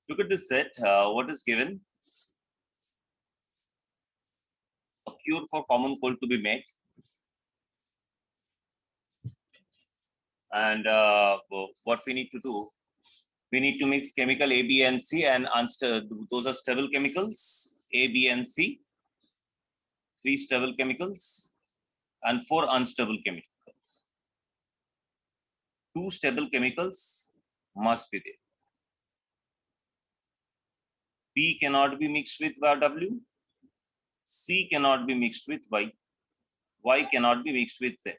Look at this set. What is given? A cure for common cold to be made. And what we need to do, we need to mix chemical A, B, and C, and those are stable chemicals, A, B, and C, 3 stable chemicals, and 4 unstable chemicals. 2 stable chemicals must be there. B cannot be mixed with W, C cannot be mixed with Y cannot be mixed with Z.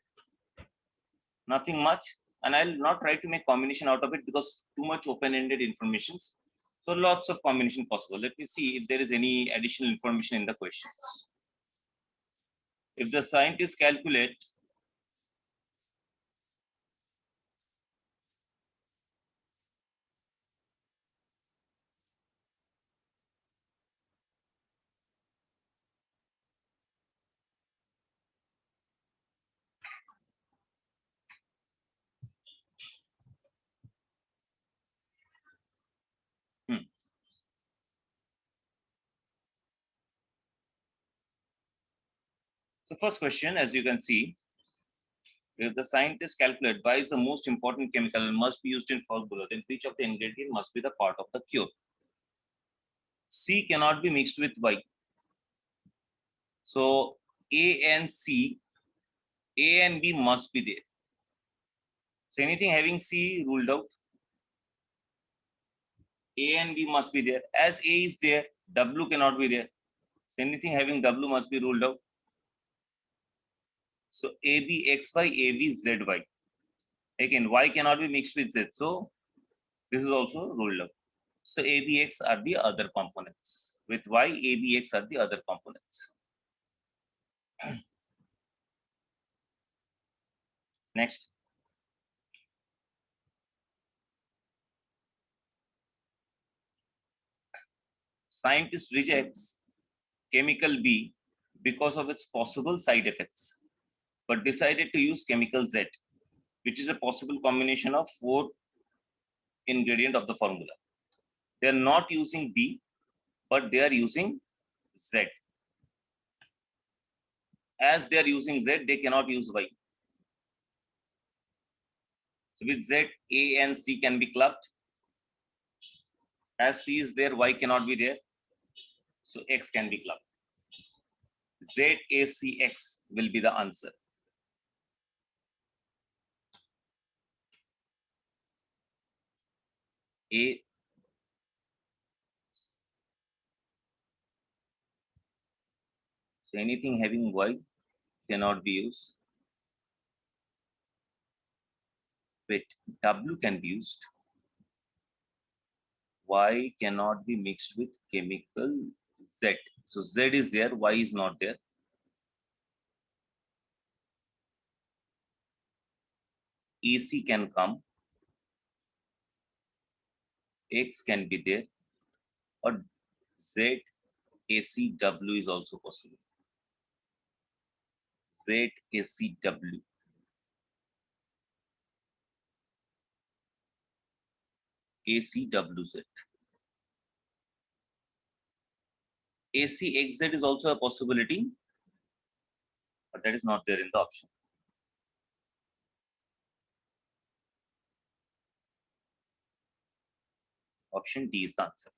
Nothing much, and I'll not try to make combination out of it because too much open-ended information. So lots of combination possible. Let me see if there is any additional information in the questions. If the scientists calculate So first question, as you can see, if the scientists calculate why is the most important chemical must be used in formula, then which of the ingredient must be the part of the cure? C cannot be mixed with Y. So A and C, A and B must be there. So anything having C ruled out. A and B must be there. As A is there, W cannot be there. So anything having W must be ruled out. So ABXY, ABZY. Again, Y cannot be mixed with Z. So this is also ruled out. So ABX are the other components. With Y, ABX are the other components. Next. Scientist rejects chemical B because of its possible side effects, but decided to use chemical Z, which is a possible combination of 4 ingredients of the formula. They are not using B, but they are using Z. As they are using Z, they cannot use Y. So with Z, A and C can be clubbed. As C is there, Y cannot be there. So X can be clubbed. ZACX will be the answer. A. So anything having Y cannot be used. Wait, W can be used. Y cannot be mixed with chemical Z. So Z is there, Y is not there. AC can come. X can be there. Or Z, AC, W is also possible. Z, AC, W. ACWZ. ACXZ is also a possibility, but that is not there in the option. Option D is the answer.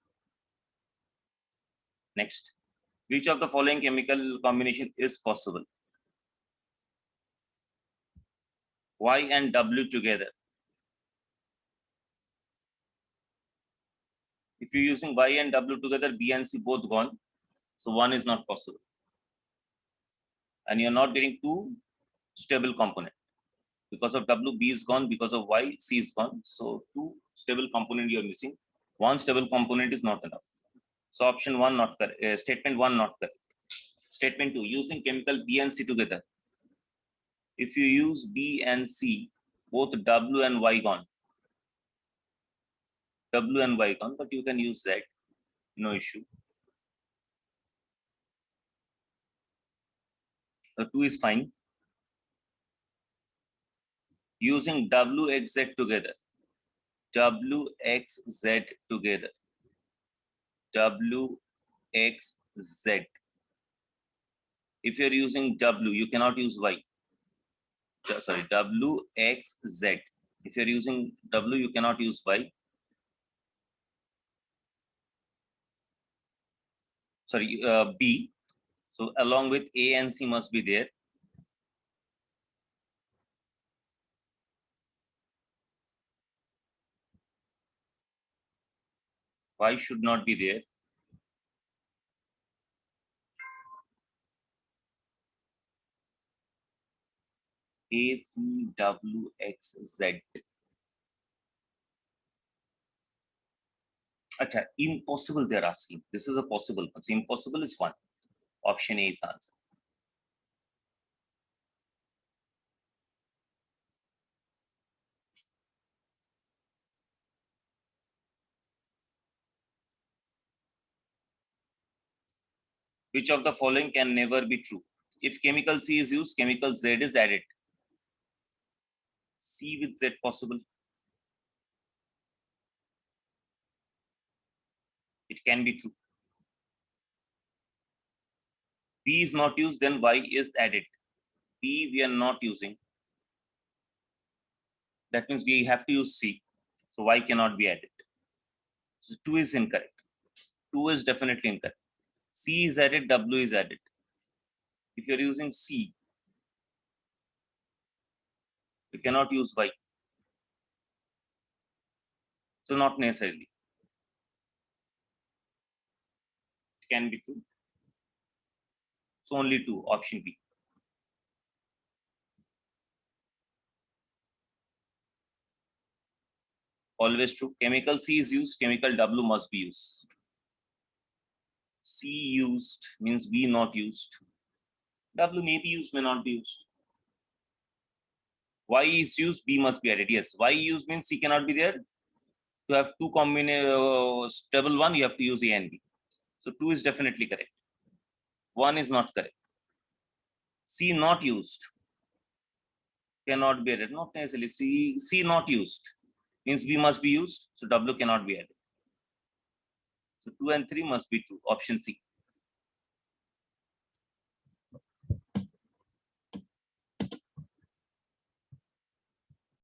Next, which of the following chemical combination is possible? Y and W together. If you're using Y and W together, B and C both gone. So one is not possible. And you're not getting 2 stable component. Because of W, B is gone. Because of Y, C is gone. So 2 stable component you're missing. 1 stable component is not enough. So option 1 not correct. Statement 1 not correct. Statement 2, using chemical B and C together. If you use B and C, both W and Y gone. W and Y gone, but you can use Z. No issue. The 2 is fine. Using WXZ together. WXZ together. W, X, Z. If you're using W, you cannot use Y. Sorry, W, X, Z. If you're using W, you cannot use Y. Sorry, B. So along with A and C must be there. Y should not be there. A, C, W, X, Z. Acha, impossible they're asking. This is a possible one. So impossible is one. Option A is the answer. Which of the following can never be true? If chemical C is used, chemical Z is added. C with Z possible. It can be true. B is not used, then Y is added. B we are not using. That means we have to use C. So Y cannot be added. So 2 is incorrect. 2 is definitely incorrect. C is added, W is added. If you're using C, you cannot use Y. So not necessarily. It can be true. So only 2, option B. Always true. Chemical C is used, chemical W must be used. C used means B not used. W may be used, may not be used. Y is used, B must be added. Yes, Y used means C cannot be there. To have two stable one, you have to use A and B. So 2 is definitely correct. 1 is not correct. C not used cannot be added. Not necessarily. C not used means B must be used. So W cannot be added. So 2 and 3 must be true. Option C.